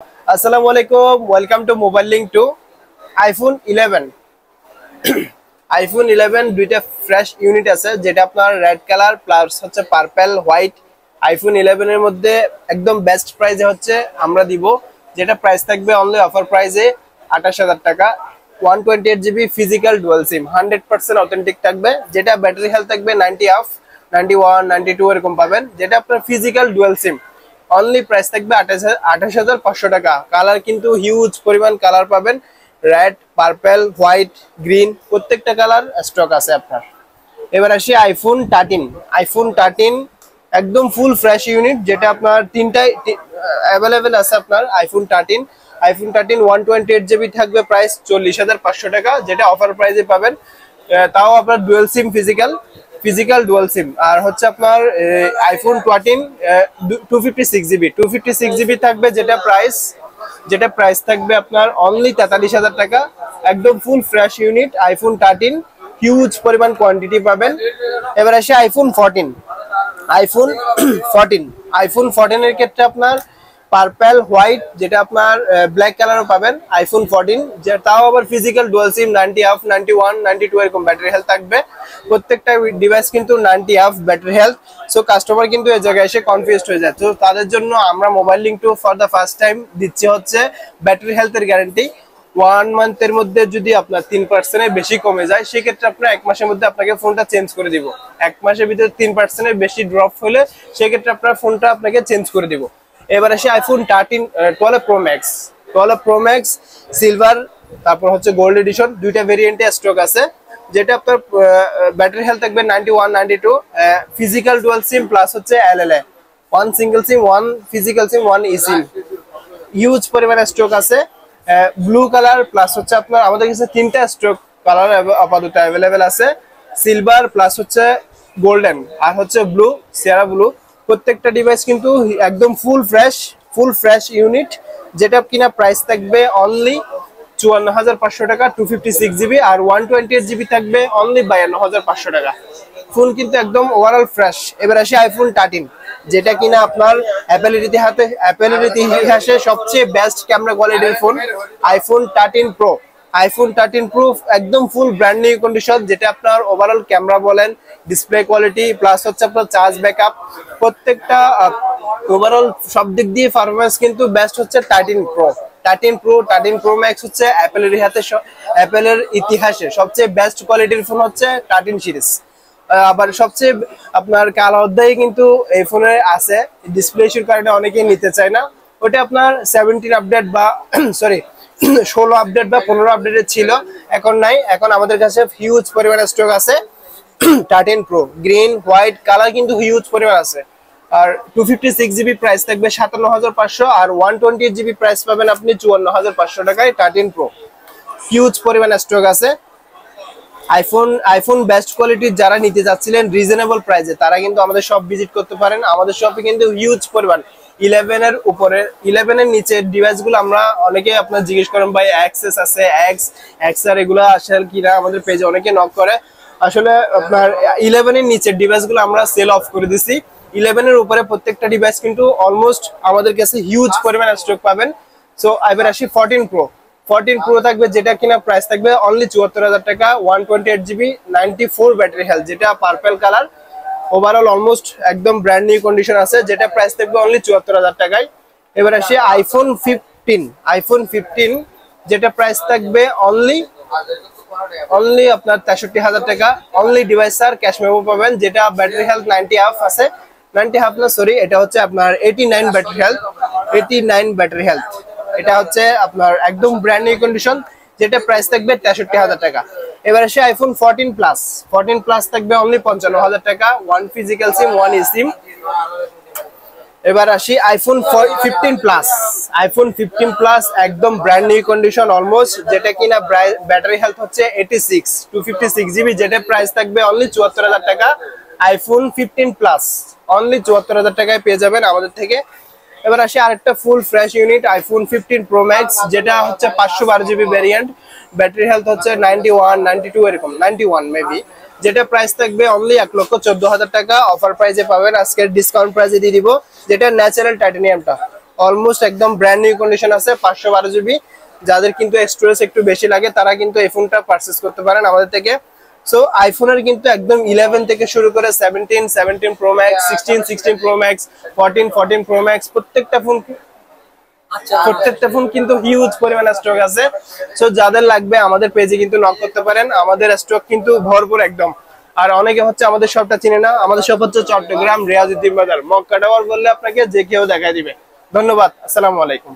আসসালামু আলাইকুম, welcome to mobile link to iPhone 11। IPhone 11 দুইটা ফ্রেশ ইউনিট আছে, যেটা আপনার রেড কালার প্লাস হচ্ছে পার্পল হোয়াইট। আইফোন 11 এর মধ্যে একদম বেস্ট প্রাইসে হচ্ছে আমরা দিব, যেটা প্রাইস থাকবে অনলি অফার প্রাইসে 28,000 টাকা। 128 GB physical dual SIM, 100% authentic থাকবে, যেটা ব্যাটারি হেলথ থাকবে 90 অফ 91 92 এরকম পাবেন, যেটা আপনার physical dual SIM. Only price থাকবে 28,500 টাকা। কালার কিন্তু হিউজ পরিমাণ কালার পাবেন, রেড পার্পল হোয়াইট গ্রিন প্রত্যেকটা কালার স্টক আছে আপনার। এবার আসি আইফোন 13। আইফোন 13 একদম ফুল ফ্রেশ ইউনিট, যেটা আপনার তিনটাই অ্যাভেলেবেল আছে আপনার। আইফোন 13 128 GB থাকবে, প্রাইস 40,500 টাকা, যেটা অফার প্রাইসে পাবেন। তাও আপনার dual SIM physical dual SIM. আর হচ্ছে আপনার আইফোন 13 256 GB থাকবে, যেটা প্রাইস থাকবে আপনার অনলি 43,000 টাকা। একদম full fresh unit iPhone 13, huge পরিমাণ কোয়ান্টিটি পাবেন। এবার আসে আইফোন 14। আইফোন 14 এর ক্ষেত্রে আপনার পার্পল হোয়াইট, যেটা আপনার ব্ল্যাক কালারও পাবেন। আইফোন 14 যে তাও আবার ফিজিক্যাল ডুয়াল সিম, 90 অফ 91 92 এরকম ব্যাটারি হেলথ থাকবে। প্রত্যেকটা ডিভাইস কিন্তু 90 of battery health. So customer কিন্তু এই জায়গায় এসে কনফিউজড হয়ে যায়, তো তাদের জন্য আমরা mobile link to for the first time দিচ্ছি হচ্ছে ব্যাটারি হেলথের গ্যারান্টি। 1 মান্থের মধ্যে যদি আপনার 3% এর বেশি কমে যায়, সেক্ষেত্রে আপনার 1 মাসের মধ্যে আপনাকে ফোনটা চেঞ্জ করে দিব। 1 মাসের ভিতরে 3% এর বেশি ড্রপ হলে সেক্ষেত্রে আপনার ফোনটা আপনাকে চেঞ্জ করে দিব। এবার আসি আইফোন 12 প্রো ম্যাক্স সিলভার, তারপর হচ্ছে গোল্ড এডিশন, দুইটা ভেরিয়েন্টে স্টক আছে। যেটা আপনার ব্যাটারি হেলথ থাকবে 91 92, ফিজিক্যাল ডুয়াল সিম প্লাস হচ্ছে এলএলএ, 1 সিঙ্গেল সিম 1 ফিজিক্যাল সিম 1 ই সিম। হিউজ পরিমাণে স্টক আছে। ব্লু কালার প্লাস হচ্ছে আপনার আমাদের কাছে 3টা স্টক কালার আপাতত অ্যাভেলেবেল আছে, সিলভার প্লাস হচ্ছে গোল্ডেন আর হচ্ছে ব্লু, সিয়ারা ব্লু। প্রত্যেকটা ডিভাইস কিন্তু একদম ফুল ফ্রেশ ইউনিট, যেটা কিনা প্রাইস থাকবে অনলি 54,500 টাকা 256 GB, আর 128 GB থাকবে অনলি 52,500 টাকা। ফোন কিন্তু একদম ওভারঅল ফ্রেশ। এবার আসি আইফোন 13, যেটা কিনা আপনার অ্যাপেলের ইতিহাসে সবচেয়ে বেস্ট ক্যামেরা কোয়ালিটির ফোন। আইফোন 13 প্রো একদম ফুল ব্র্যান্ড নিউ কন্ডিশন, যেটা আপনার ওভারঅল ক্যামেরা বলেন, ডিসপ্লে কোয়ালিটি প্লাস হচ্ছে আপনার চার্জ ব্যাকআপ, প্রত্যেকটা ওভারঅল সব দিক দিয়ে পারফরম্যান্স কিন্তু বেস্ট হচ্ছে 13 প্রো ম্যাক্স হচ্ছে অ্যাপেলের ইতিহাসে সবচেয়ে বেস্ট কোয়ালিটির ফোন হচ্ছে 13 সিরিজ। আবার সবচেয়ে আপনার কালো অধ্যায় কিন্তু এই ফোনে আছে, ডিসপ্লে ইস্যুর কারণে অনেকেই নিতে চায় না। ওটা আপনার 17 আপডেট বা সরি 16 আপডেট বা 15 আপডেটের ছিল, এখন নাই। এখন আমাদের কাছে হিউজ পরিমাণে স্টক আছে 13 প্রো গ্রিন হোয়াইট কালার কিন্তু হিউজ পরিমাণ আছে। আর 256 GB প্রাইস থাকবে 57,500, আর 128 GB প্রাইস পাবেন আপনি 54,500 টাকায় 13 প্রো। হিউজ পরিমাণ স্টক আছে। আইফোন বেস্ট কোয়ালিটির যারা নিতে যাচ্ছিলেন রিজনেবল প্রাইসে, তারা কিন্তু আমাদের শপ ভিজিট করতে পারেন। আমাদের শপে কিন্তু হিউজ পরিমাণ 11 এর উপরে 11 এর নিচে ডিভাইসগুলো আমরা অনেকে আপনার জিজ্ঞেস করেন ভাই এক্সএস আছে এক্স আর এগুলো আসে কিনা, আমাদের পেজে অনেকে নক করে। আসলে আপনার 11 এর নিচের ডিভাইসগুলো আমরা সেল অফ করে দিছি। 11 এর উপরে প্রত্যেকটা ডিভাইস কিন্তু অলমোস্ট আমাদের কাছে হিউজ পরিমাণ স্টক পাবেন। সো এবার আসি 14 প্রো থাকবে, যেটা কিনা প্রাইস থাকবে অনলি 74,000 টাকা, 128 GB 94 ব্যাটারি হেলথ, যেটা পার্পল কালার। ওভারঅল অলমোস্ট একদম ব্র্যান্ড নিউ কন্ডিশন আছে, যেটা প্রাইস থাকবে অনলি 74,000 টাকায়। এবার আসি আইফোন 15, যেটা প্রাইস থাকবে অনলি আপনার 63,000 টাকা। অনলি ডিভাইস আর ক্যাশ মেমো পাবেন, যেটা ব্যাটারি হেলথ 90 হাফ আছে, 90 হাফ না সরি, এটা হচ্ছে আপনার 89 ব্যাটারি হেলথ। এটা হচ্ছে আপনার একদম ব্র্যান্ড নিউ কন্ডিশন, যেটা প্রাইস থাকবে 63,000 টাকা। এবার আসে আইফোন 14 প্লাস থাকবে অনলি 55,000 টাকা, 1 ফিজিক্যাল সিম 1 ই সিম। এবার আসি আইফোন 15 প্লাস একদম ব্র্যান্ড নিউ কন্ডিশন অলমোস্ট, যেটা কিনা ব্যাটারি হেলথ হচ্ছে 86 256 GB, যেটা প্রাইস থাকবে অনলি 74,000 টাকা। আইফোন 15 প্লাস অনলি 74,000 টাকায় পেয়ে যাবেন আমাদের থেকে। এবার আসি আরেকটা full fresh unit iPhone 15 pro max, যেটা হচ্ছে 512 GB ভ্যারিয়েন্ট, ব্যাটারি হেলথ হচ্ছে 91 92 এরকম 91 মেবি, যেটা প্রাইস থাকবে অনলি 1,14,000 টাকা। অফার প্রাইসে পাবেন, আজকের ডিসকাউন্ট প্রাইসে দিয়ে দিব, যেটা ন্যাচারাল টাইটানিয়ামটা অলমোস্ট একদম ব্র্যান্ড নিউ কন্ডিশন আছে, 512 জিবি। যাদের কিন্তু স্টোরেজ একটু বেশি লাগে তারা কিন্তু এই ফোনটা পারচেজ করতে পারেন আমাদের থেকে। সো আইফোনের কিন্তু একদম 11 থেকে শুরু করে 17 pro max, 16 pro max, 14 pro max, প্রত্যেকটা ফোন কিন্তু হিউজ পরিমাণে স্টক আছে। সো যাদের লাগবে আমাদের পেজে কিন্তু নক করতে পারেন, আমাদের স্টক কিন্তু ভরপুর একদম। আর অনেকে হচ্ছে আমাদের শপটা চিনে না, আমাদের শপ হচ্ছে চট্টগ্রাম রিয়াজউদ্দিন বাজার, মক্কা টাওয়ার বললে আপনাকে যে কেউ দেখায় দিবে। ধন্যবাদ, আসসালামু আলাইকুম।